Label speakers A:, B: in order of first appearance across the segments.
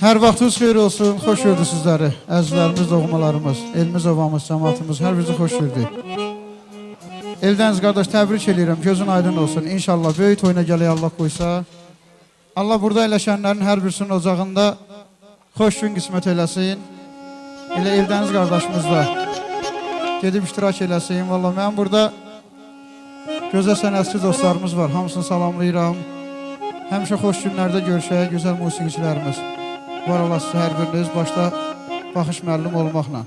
A: Hər vaxtınız xeyir olsun, xoş gördük sizləri. Əzizlərimiz, doğmalarımız, elimiz, ovamız, cəmaatımız, hər birinizi xoş gördük. Eldəniz qardaş, təbrik edirəm, gözün aydın olsun. İnşallah böyük toyuna gələk Allah qoysa. Allah burada eləşənlərin hər birisinin ocağında xoş gün qismət eləsin. Elə Eldəniz qardaşımız da gedib iştirak eləsin. Vallahi mən burada gözəl sənətçi dostlarımız var, hamısını salamlayıram. Həmişə xoş günlərdə görüşək, gözəl musiqiçilərimiz. Var olasınız hər biriniz, başda baxış müəllim olmaqla.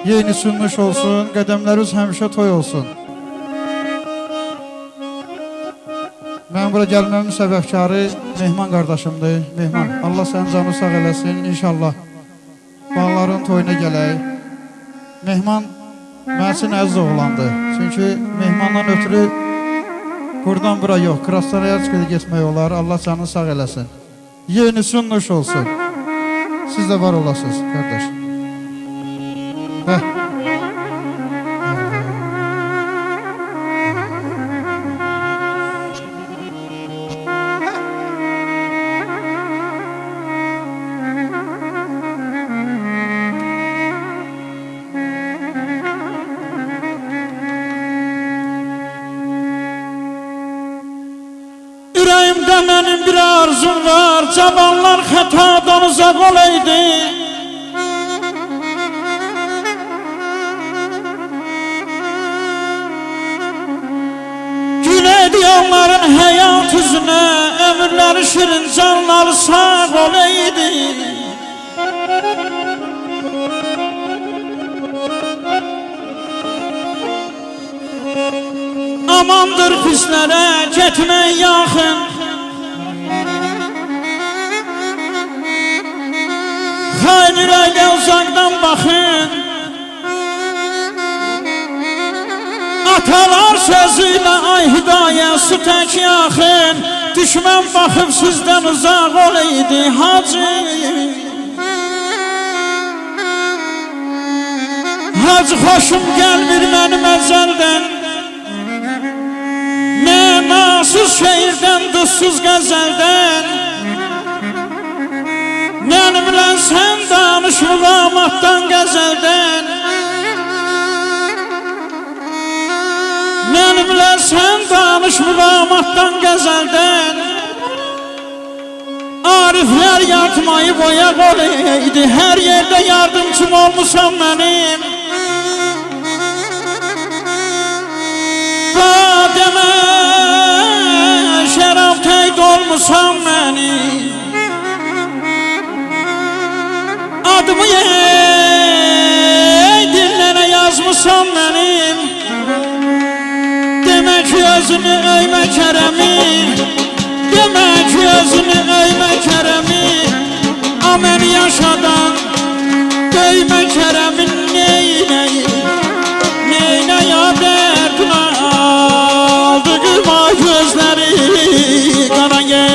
A: Yeni sünnuş olsun, qədəmləriniz həmişə toy olsun. Mən bura gəlməmin səbəbkarı Mehman qardaşımdır. Mehman, Allah sənin canını sağ eləsin, inşallah bağların toyuna gələk. Mehman mənim üçün əziz oğlandır. Çünki Mehmandan ötürü buradan bura yox, Krasnoyarskaya çıxıda getmək olar. Allah canını sağ eləsin. Yeni sünnuş olsun. Siz də var olasınız, qardaş.
B: Yüreğimde benim bir arzum var, cavanlar xətadan uzaq olaydı. Güleydi onların həyat üzünə, ömürləri şirin, canları sağ olaydı. Amandır pislərə getmək yaxın, xain ürəklə uzaqdan baxın. Atalar sözüyle ay hidayə su tək yaxın, düşmən baxıb sizdən uzaq olaydı hacı. Hacı xoşum gəlmir mənim əzəldən, mənasız şeirdən, duzsuz qəzəldən. Mənimlə sən danış müqamatdan, qəzəldən. Mənimlə sən danış müqamatdan, qəzəldən. Ariflər yatmayıb oyaq olaydı, hər yerdə yardımcım olmusan mənim. Badəmə şərab tək dolmusan mənim. Adımı dillərə yazmışsan mənim. Demək ki özünü öymə kərəmi, demək ki özünü öymə kərəmi. Aməni yaşadan döymə kərəmin neynəyi, neynəyə dərdin aldı qıma gözləri qarayı.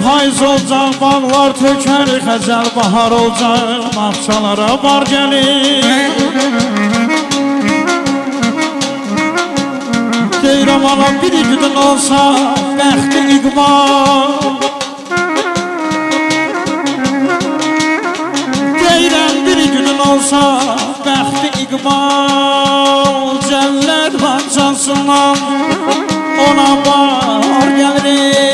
B: Payız olacaq, bağlar tökər, xəzəl bahar olacaq, bağçalara bar gəlir. Deyirəm ana bir gün olsa bəxti iqbal, deyirəm bir gün olsa bəxti iqbal. Cəllət bacansından ona bar gəlir.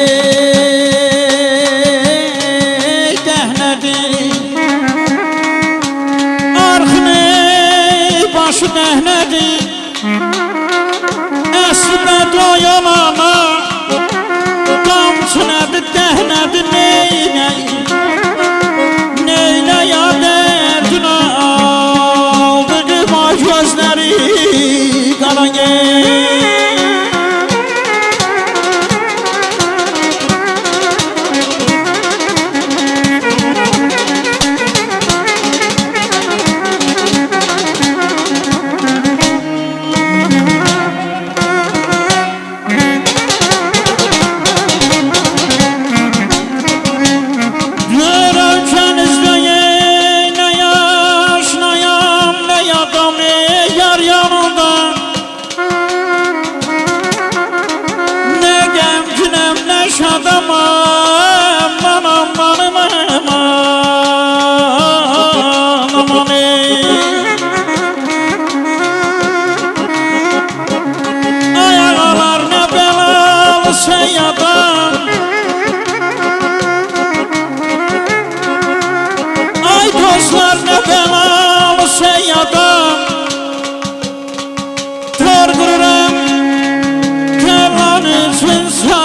B: Başı nəhnədir, əslinə doyanana, qamçı nədir, dəhnədir, neynəyi, neynəyə dərdin aldı qıma gözləri qarayı.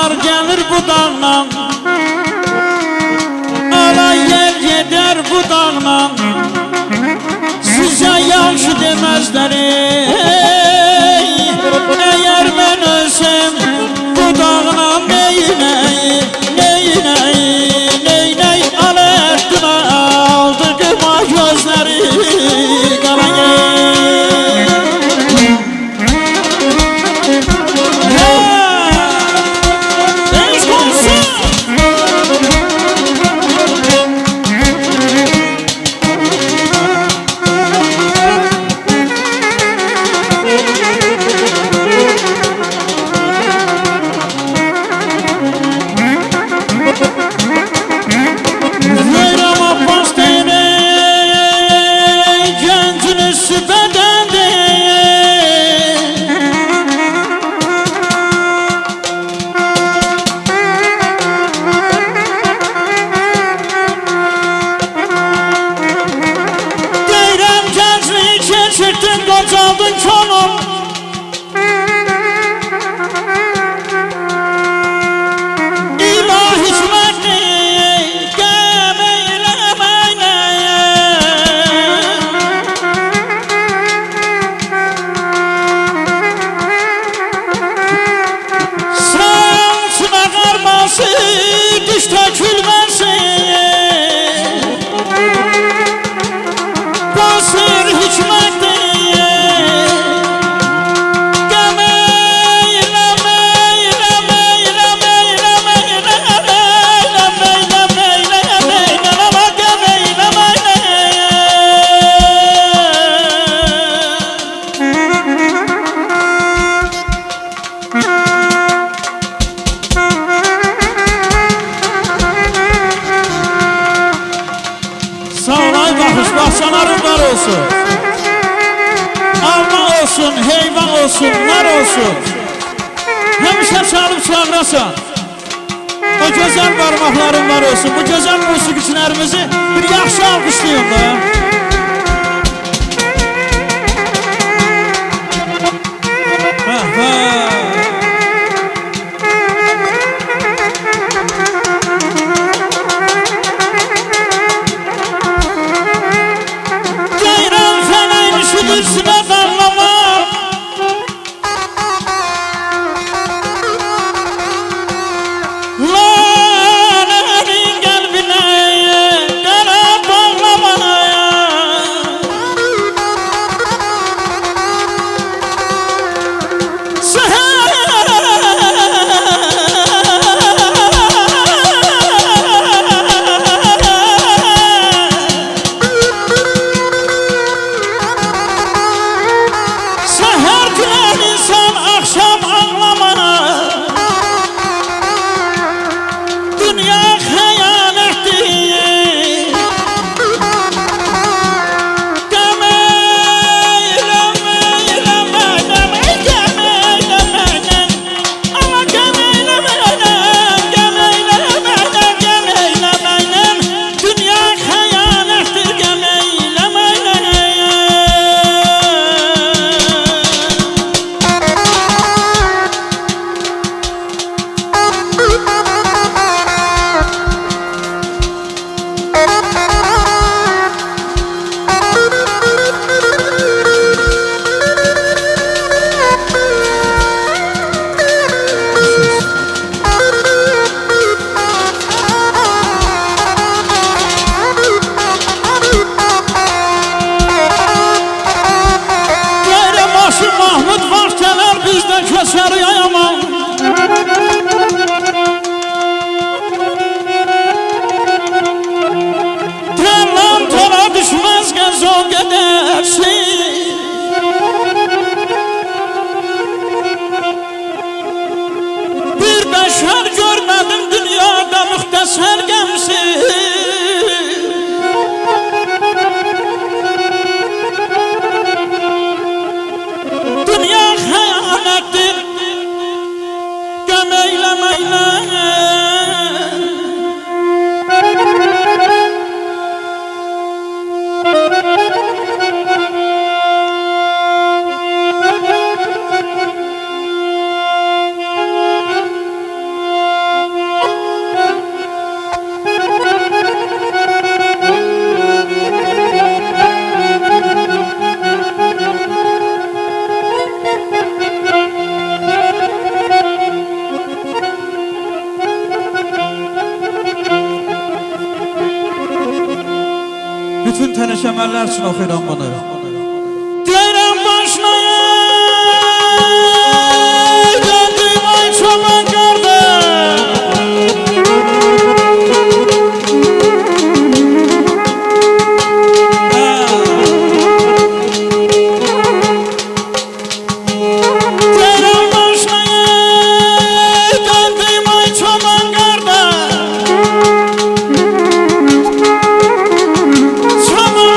B: Bahar gelir bu dağla, alay yer gider bu dağla. Size yaxşı demezler eğer ben ölsem bu dağla neyney, neyney, neyney. Alertin aldı kıma gözleri kalayım. Kocaldın çolum, İlah hikmetli gəm eyləməylə. Sən sına qarması diş tökülməsin, basır hikmetli bahçalarınlar olsun, alma olsun, heyvan olsun, nar olsun. Həmişə çalıb çağırasan. O gözəl parmakların var olsun. Bu gözəl musiqiçilərimizi bir yaxşı alqışlayın da. Üstüne darlama, lan elin kalbine kara bağlama. Köşeri yayaman, Terlan tola düşmez göz o gidersin. Bir beşer görmedim dünyada muhteşer gemsin. Dünya hayalettir, gömeylemeyle.
A: tənəkəməllər üçün oxuyuram bunu.
B: Deyirəm başlayın, döndüm ay çoban qardaş. Deyirəm başlayın, döndüm ay çoban qardaş. Çoban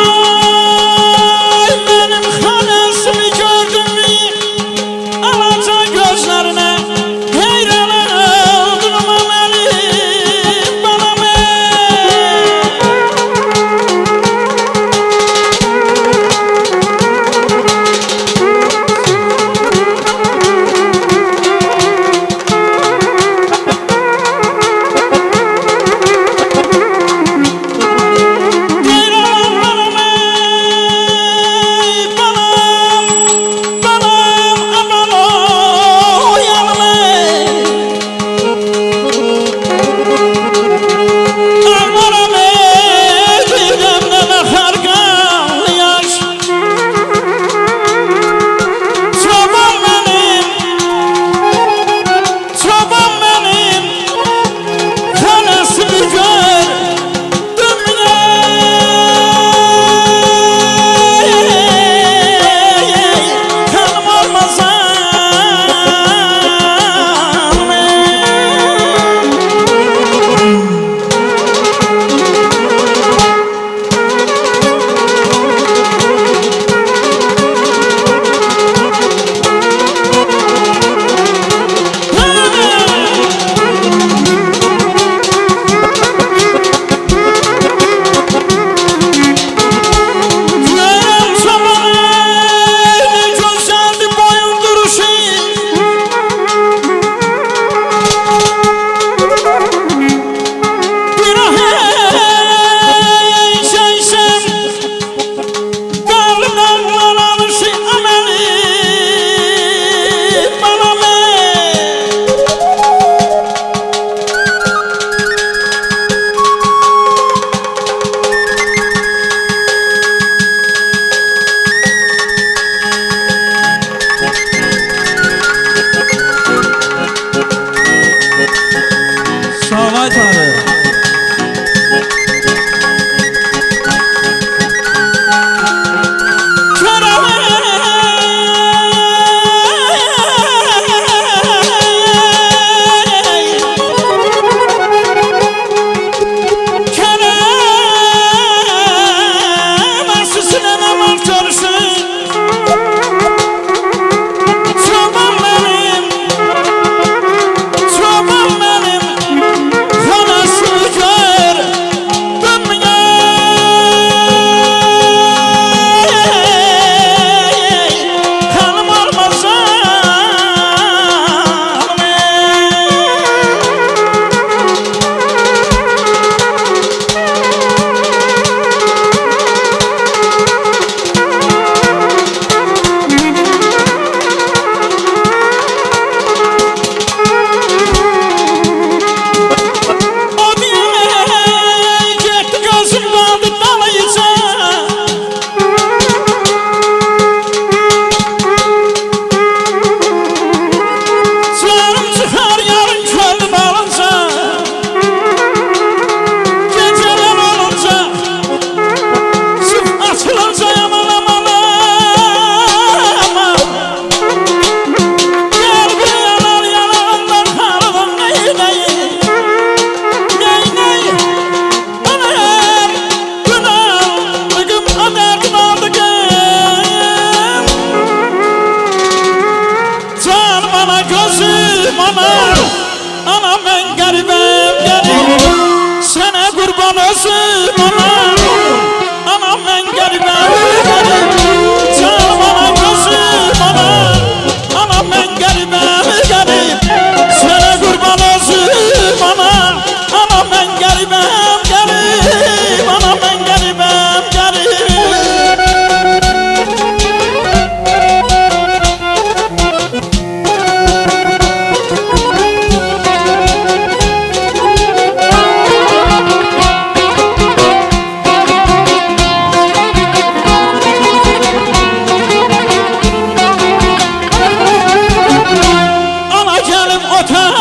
B: Otar